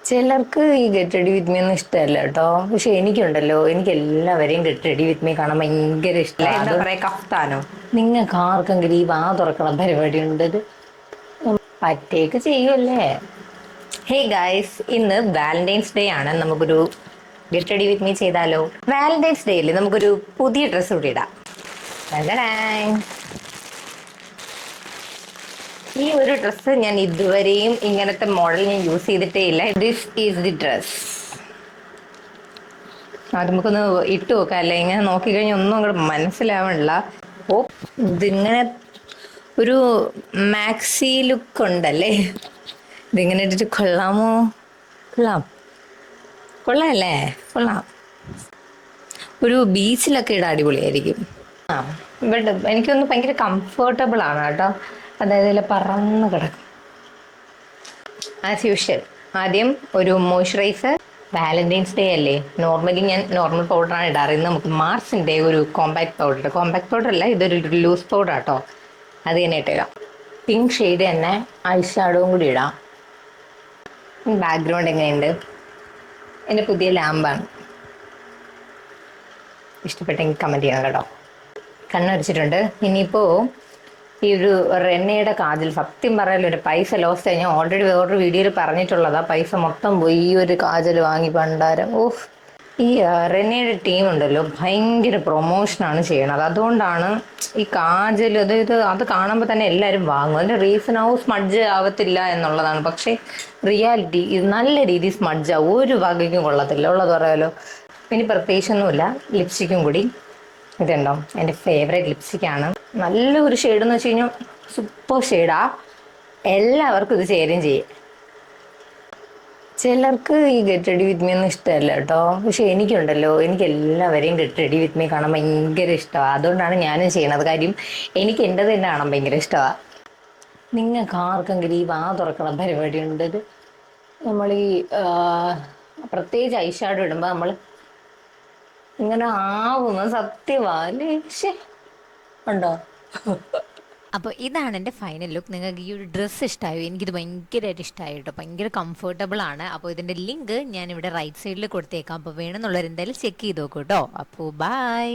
ചിലർക്ക് ഈ get ready with me ഒന്നും ഇഷ്ടമല്ല കേട്ടോ. പക്ഷെ എനിക്കുണ്ടല്ലോ, എനിക്ക് എല്ലാവരെയും ഗെറ്റ് റെഡി വിത്ത് മീ കാണാൻ ഭയങ്കര അല്ല ഇഷ്ടമാണ്. എന്താ അത് പറയാ, കഫ്താനോ? നിങ്ങൾക്ക് ആർക്കെങ്കിലും ഈ വാ തുറക്കണ പരിപാടി ഉണ്ടത് പറ്റേക്ക് ചെയ്യുമല്ലേ? ഹേ ഗൈസ്, ഇന്ന് വാലന്റൈൻസ് ഡേ ആണ്. നമുക്കൊരു ഗെറ്റ് റെഡി വിത്ത് മീ ചെയ്താലോ? വാലന്റൈൻസ് ഡേയിൽ നമുക്കൊരു പുതിയ ഡ്രസ്സ് കൂടി ഇടാം. ടടടായ്. ഈ ഒരു ഡ്രസ്സ് ഞാൻ ഇതുവരെയും ഇങ്ങനത്തെ മോഡൽ ഞാൻ യൂസ് ചെയ്തിട്ടേ ഇല്ല. This is the dress. അത് നമുക്കൊന്ന് ഇട്ട് നോക്കാം അല്ലേ? ഇങ്ങനെ നോക്കിക്കഴിഞ്ഞാൽ ഒന്നും അങ്ങോട്ട് മനസ്സിലാവണില്ല. ഓ, ഇതിങ്ങനെ ഒരു മാക്സി ലുക്ക് ഉണ്ടല്ലേ? ഇതിങ്ങനെ ഇട്ടിട്ട് കൊള്ളാമോ? കൊള്ളാം, കൊള്ളാല്ലേ? കൊള്ളാം. ഒരു ബീച്ചിലൊക്കെ ഇടാൻ അടിപൊളിയായിരിക്കും. ആ, ബട്ട് എനിക്കൊന്ന് ഭയങ്കര കംഫർട്ടബിൾ ആണ് കേട്ടോ. അതായത് ഇതിൽ പറന്ന് കിടക്കും. ആസ് യൂഷ്വൽ ആദ്യം ഒരു മോയ്സ്ചറൈസർ. വാലന്റൈൻസ് ഡേ അല്ലേ, നോർമലി ഞാൻ നോർമൽ പൗഡറാണ് ഇടാറ്. ഇന്ന് നമുക്ക് മാർസിൻ്റെ ഒരു കോമ്പാക്ട് പൗഡർ, കോമ്പാക്ട് പൗഡർ അല്ല, ഇതൊരു ലൂസ് പൗഡർ ആട്ടോ. അത് തന്നെ ഇട്ടേക്കാം. പിങ്ക് ഷെയ്ഡ് തന്നെ ഐ ഷാഡോവും കൂടി ഇടാം. ബാക്ക്ഗ്രൗണ്ട് എങ്ങനെയുണ്ട്? എൻ്റെ പുതിയ ലാമ്പാണ്. ഇഷ്ടപ്പെട്ടെങ്കിൽ കമൻറ്റ് ചെയ്യണം കേട്ടോ. കണ്ണടിച്ചിട്ടുണ്ട്. ഇനിയിപ്പോൾ ഈ ഒരു റെന്നയുടെ കാജൽ, സത്യം പറയാലോ ഒരു പൈസ ലോസ് ആയി. ഞാൻ ഓൾറെഡി വേറൊരു വീഡിയോയിൽ പറഞ്ഞിട്ടുള്ളതാ. പൈസ മൊത്തം പോയി ഈ ഒരു കാജൽ വാങ്ങി പണ്ടാരം. ഓഹ്, ഈ റെന്നയുടെ ടീം ഉണ്ടല്ലോ, ഭയങ്കര പ്രൊമോഷനാണ് ചെയ്യണത്. അതുകൊണ്ടാണ് ഈ കാജൽ അത് കാണുമ്പോൾ തന്നെ എല്ലാവരും വാങ്ങും. അതിൻ്റെ റീസൺ സ്മഡ്ജ് ആവത്തില്ല എന്നുള്ളതാണ്. പക്ഷേ റിയാലിറ്റി ഇത് നല്ല രീതിയിൽ സ്മഡ്ജ് ആവും. ഒരു വകയ്ക്കും കൊള്ളത്തില്ല, ഉള്ളത് പറയാലോ. ഇനി പ്രത്യേകിച്ചൊന്നുമില്ല. ലിപ്സ്റ്റിക്കും കൂടി ഇതുണ്ടോ, എൻ്റെ ഫേവറേറ്റ് ലിപ്സ്റ്റിക്കാണ്. നല്ലൊരു ഷെയ്ഡ് എന്ന് വെച്ച് കഴിഞ്ഞാൽ സൂപ്പർ ഷെയ്ഡാ. എല്ലാവർക്കും ഇത് ചേരുകയും ചെയ്യും. ചിലർക്ക് ഈ ഗെറ്റ് റെഡി വിത്ത് മീ ഒന്നും ഇഷ്ടമല്ല കേട്ടോ. പക്ഷെ എനിക്കുണ്ടല്ലോ, എനിക്ക് എല്ലാവരെയും ഗെറ്റ് റെഡി വിത്ത് മീ കാണാൻ ഭയങ്കര ഇഷ്ടമാണ്. അതുകൊണ്ടാണ് ഞാനും ചെയ്യണത്. കാര്യം എനിക്ക് എൻ്റെത് തന്നെ കാണാൻ ഭയങ്കര ഇഷ്ടമാണ്. നിങ്ങൾക്ക് ആർക്കെങ്കിലും ഈ വാ തുറക്കണ പരിപാടി ഉണ്ടത്? നമ്മൾ ഈ പ്രത്യേകിച്ച് ഐ ഷാഡോ ഇടുമ്പോൾ നമ്മൾ ഇങ്ങനെ ആവുന്നു. സത്യമാ അല്ലേ? ശേ, ഉണ്ടോ? അപ്പോൾ ഇതാണ് എൻ്റെ ഫൈനൽ ലുക്ക്. നിങ്ങൾക്ക് ഈ ഒരു ഡ്രസ്സ് ഇഷ്ടമായോ? എനിക്കിത് ഭയങ്കരമായിട്ട് ഇഷ്ടമായി കേട്ടോ. ഭയങ്കര കംഫർട്ടബിൾ ആണ്. അപ്പോൾ ഇതിൻ്റെ ലിങ്ക് ഞാനിവിടെ റൈറ്റ് സൈഡിൽ കൊടുത്തേക്കാം. അപ്പോൾ വേണമെന്നുള്ളവർ എന്തായാലും ചെക്ക് ചെയ്ത് നോക്കൂ കേട്ടോ. അപ്പോൾ ബൈ.